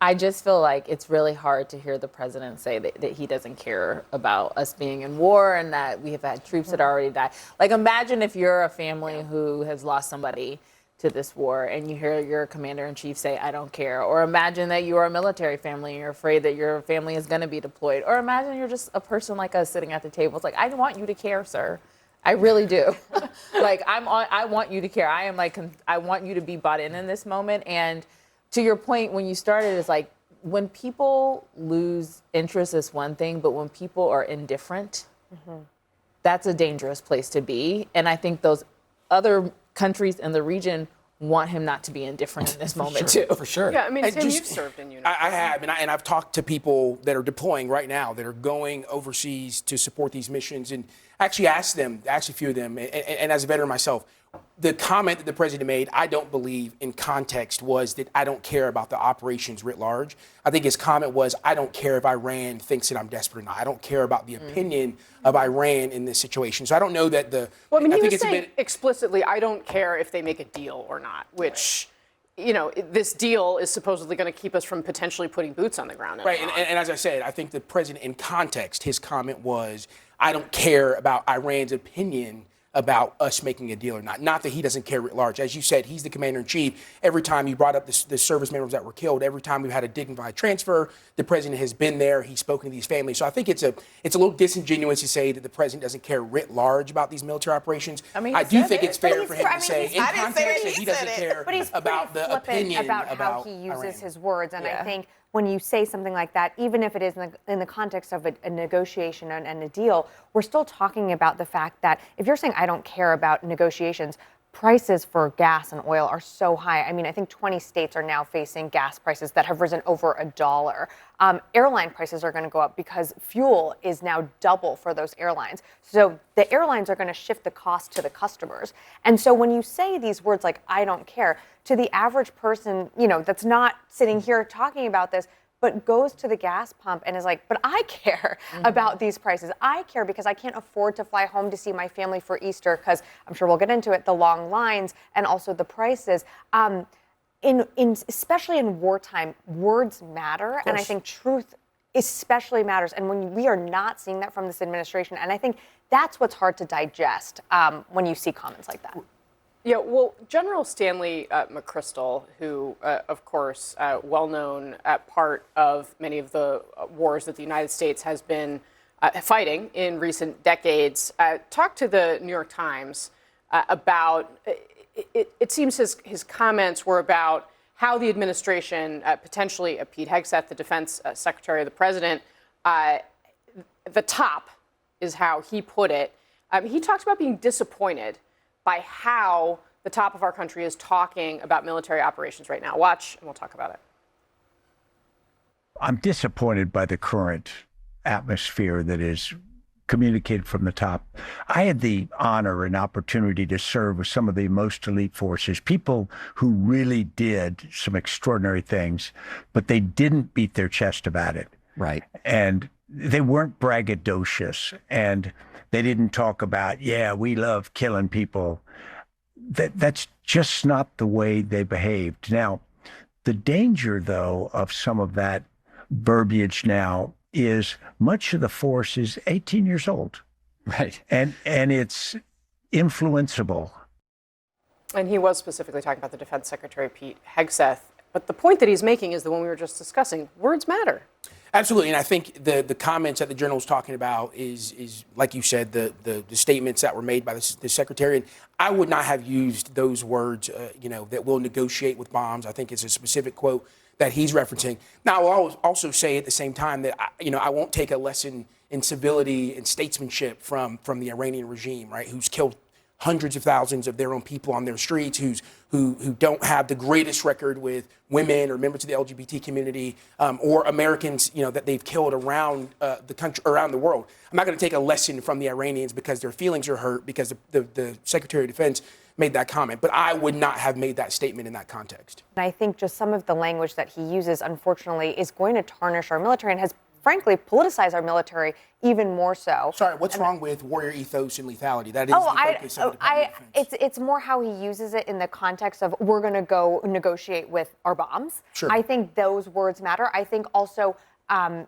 I just feel like it's really hard to hear the president say that he doesn't care about us being in war and that we have had troops that already died. Like, imagine if you're a family who has lost somebody to this war and you hear your commander-in-chief say, I don't care. Or imagine that you are a military family and you're afraid that your family is going to be deployed. Or imagine you're just a person like us sitting at the table. It's like, I want you to care, sir. I really do. Like, I want you to care. I want you to be bought in this moment. And to your point, when you started, it's like when people lose interest is one thing, but when people are indifferent, that's a dangerous place to be. And I think those other countries in the region want him not to be indifferent in this moment, too. For sure. Yeah, I mean, Tim, you've served in unit. I have, and I've talked to people that are deploying right now, that are going overseas to support these missions, and actually asked a few of them, and as a veteran myself, the comment that the president made, I don't believe in context, was that I don't care about the operations writ large. I think his comment was, I don't care if Iran thinks that I'm desperate or not. I don't care about the opinion of Iran in this situation. So I don't know that Well, I mean, he was saying explicitly, I don't care if they make a deal or not, which, you know, this deal is supposedly going to keep us from potentially putting boots on the ground. Right, and as I said, I think the president, in context, his comment was, I don't care about Iran's opinion about us making a deal or not. Not that he doesn't care at large. As you said, he's the commander-in-chief. Every time you brought up the service members that were killed, every time we've had a dignified transfer, the president has been there. He's spoken to these families. So I think it's a little disingenuous to say that the president doesn't care writ large about these military operations. I mean, I do think it's fair for him to say he's- in I didn't say context that that he doesn't care But he's about the opinion about how about he uses Iran. his words. And I think when you say something like that, even if it is in the context of a negotiation and a deal, we're still talking about the fact that if you're saying I don't care about negotiations, prices for gas and oil are so high. I mean, I think 20 states are now facing gas prices that have risen over $1. Airline prices are going to go up because fuel is now double for those airlines. So the airlines are going to shift the cost to the customers. And so when you say these words like, I don't care, to the average person, you know, that's not sitting here talking about this, but goes to the gas pump and is like, but I care about these prices. I care because I can't afford to fly home to see my family for Easter because I'm sure we'll get into it, the long lines and also the prices. Especially in wartime, words matter. And I think truth especially matters. And when we are not seeing that from this administration, and I think that's what's hard to digest when you see comments like that. Yeah, well, General Stanley McChrystal, who, of course, well-known part of many of the wars that the United States has been fighting in recent decades, talked to the New York Times about, it seems his comments were about how the administration, potentially Pete Hegseth, the defense secretary of the president, the top is how he put it. He talked about being disappointed by how the top of our country is talking about military operations right now. Watch, and we'll talk about it. I'm disappointed by the current atmosphere that is communicated from the top. I had the honor and opportunity to serve with some of the most elite forces, people who really did some extraordinary things, but they didn't beat their chest about it. Right. And they weren't braggadocious, and they didn't talk about, yeah, we love killing people. That's just not the way they behaved. Now, the danger, though, of some of that verbiage now is much of the force is 18 years old. Right. And it's influenceable. And he was specifically talking about the Defense Secretary, Pete Hegseth. But the point that he's making is the one we were just discussing. Words matter. Absolutely, and I think the comments that the general was talking about is like you said, the statements that were made by the secretary. And I would not have used those words, that we'll negotiate with bombs. I think it's a specific quote that he's referencing. Now, I'll also say at the same time that I won't take a lesson in civility and statesmanship from the Iranian regime, right? Who's killed hundreds of thousands of their own people on their streets, who don't have the greatest record with women or members of the LGBT community, or Americans, that they've killed around the country, around the world. I'm not going to take a lesson from the Iranians because their feelings are hurt because the Secretary of Defense made that comment. But I would not have made that statement in that context. And I think just some of the language that he uses, unfortunately, is going to tarnish our military and has frankly, politicize our military even more so. Sorry, what's wrong with warrior ethos and lethality? That is the focus of the Department of Defense. It's more how he uses it in the context of we're going to go negotiate with our bombs. Sure. I think those words matter. I think also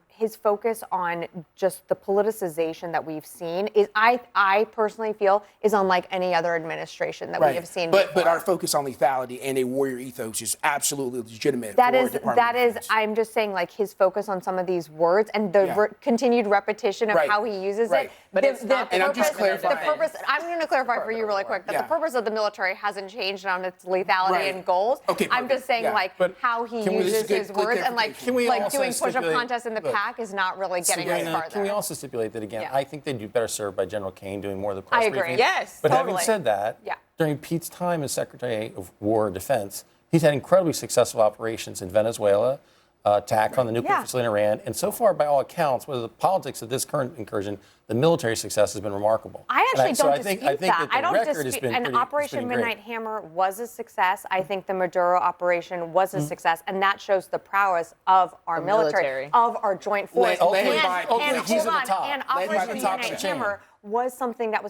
his focus on just the politicization that we've seen is, I personally feel, is unlike any other administration that we have seen. But our focus on lethality and a warrior ethos is absolutely legitimate. I'm just saying, like, his focus on some of these words and the continued repetition of how he uses it. But it's not. And I'm just clarifying. The purpose. I'm going to clarify for you really quick that the purpose of the military hasn't changed on its lethality and goals. Okay, I'm just saying, but how he uses his words and like doing push-up contests in the pack is not really getting us farther. Can we also stipulate that again? I think they'd do better served by General Caine doing more of the press I agree. briefings. Yes, but totally. having said that, during Pete's time as Secretary of War and Defense, he's had incredibly successful operations in Venezuela, attack on the nuclear facility in Iran, and so far, by all accounts, whether the politics of this current incursion, the military success has been remarkable. I actually don't dispute that. I don't dispute. And Operation Midnight Hammer was a success. I think the Maduro operation was a success, and that shows the prowess of our military, of our joint force. And Operation Midnight Hammer was something that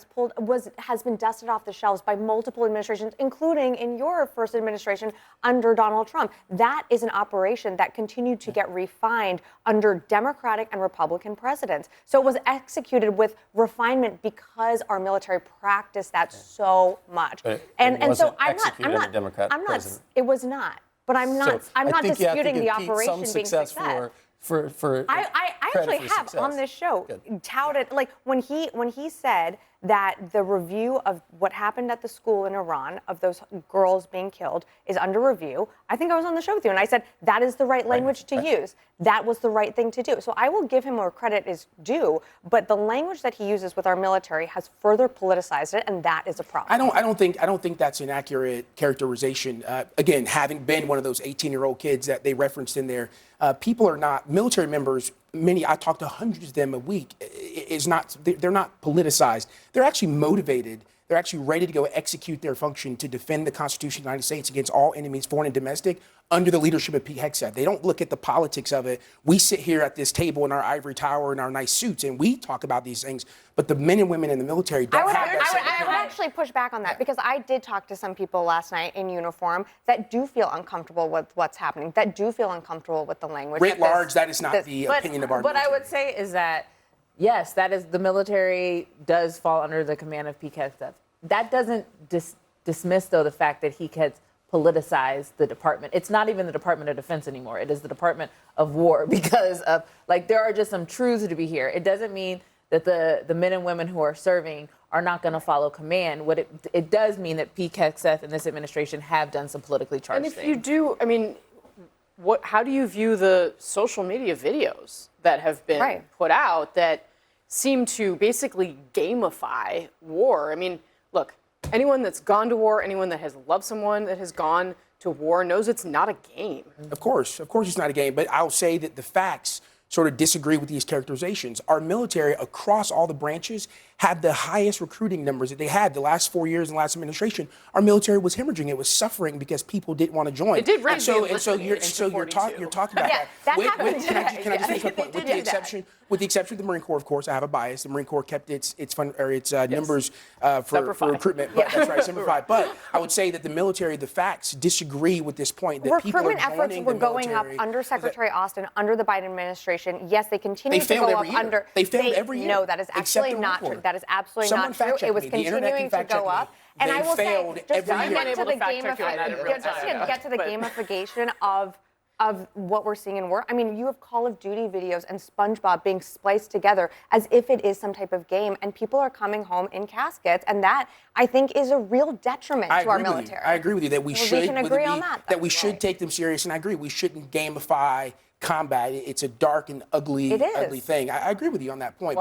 has been dusted off the shelves by multiple administrations, including in your first administration under Donald Trump. That is an operation that continued to get refined under Democratic and Republican presidents. So it was executed with refinement because our military practiced that so much. And so I'm not. It was not. But I'm not disputing the operation being success. I actually have on this show touted, like, when he said that the review of what happened at the school in Iran of those girls being killed is under review. I think I was on the show with you and I said that is the right language to use. That was the right thing to do. So I will give him where credit is due, but the language that he uses with our military has further politicized it, and that is a problem. I don't think that's an accurate characterization. Again, having been one of those 18-year-old kids that they referenced in there, people are not military members. Many, I talk to hundreds of them a week, they're not politicized. They're actually motivated. They're actually ready to go execute their function to defend the Constitution of the United States against all enemies, foreign and domestic, under the leadership of Pete Hegseth. They don't look at the politics of it. We sit here at this table in our ivory tower in our nice suits, and we talk about these things. But the men and women in the military don't have that. I would actually push back on that because I did talk to some people last night in uniform that do feel uncomfortable with what's happening, that do feel uncomfortable with the language. Writ large, that is not the opinion of our military. What I would say is that, yes, that is, the military does fall under the command of Pete Hegseth. That doesn't dismiss, though, the fact that he has politicized the department. It's not even the Department of Defense anymore. It is the Department of War because of, like, there are just some truths to be here. It doesn't mean that the men and women who are serving are not going to follow command. What it does mean that Pete Hegseth and this administration have done some politically charged things. And if you do, I mean, how do you view the social media videos that have been put out that seem to basically gamify war? I mean, look, anyone that's gone to war, anyone that has loved someone that has gone to war knows it's not a game. Of course it's not a game, but I'll say that the facts sort of disagree with these characterizations. Our military across all the branches had the highest recruiting numbers that they had the last 4 years in the last administration. Our military was hemorrhaging. It was suffering because people didn't want to join. It did raise you're talking about that. Can I just finish my point? With the exception of the Marine Corps, of course, I have a bias. The Marine Corps kept its numbers for recruitment. But that's right, Semper Fi. But I would say that the military, the facts disagree with this point that recruitment efforts were going up under Secretary Austin, under the Biden administration. Yes, they continue to go up under. They failed every year. No, that is absolutely not true. That is absolutely not true. It was continuing to go up. And I will say, just to get to the gamification of what we're seeing in war. I mean, you have Call of Duty videos and SpongeBob being spliced together as if it is some type of game, and people are coming home in caskets, and that, I think, is a real detriment to our military. I agree with you that we should take them serious, and I agree we shouldn't gamify combat. It's a dark and ugly thing. I agree with you on that point.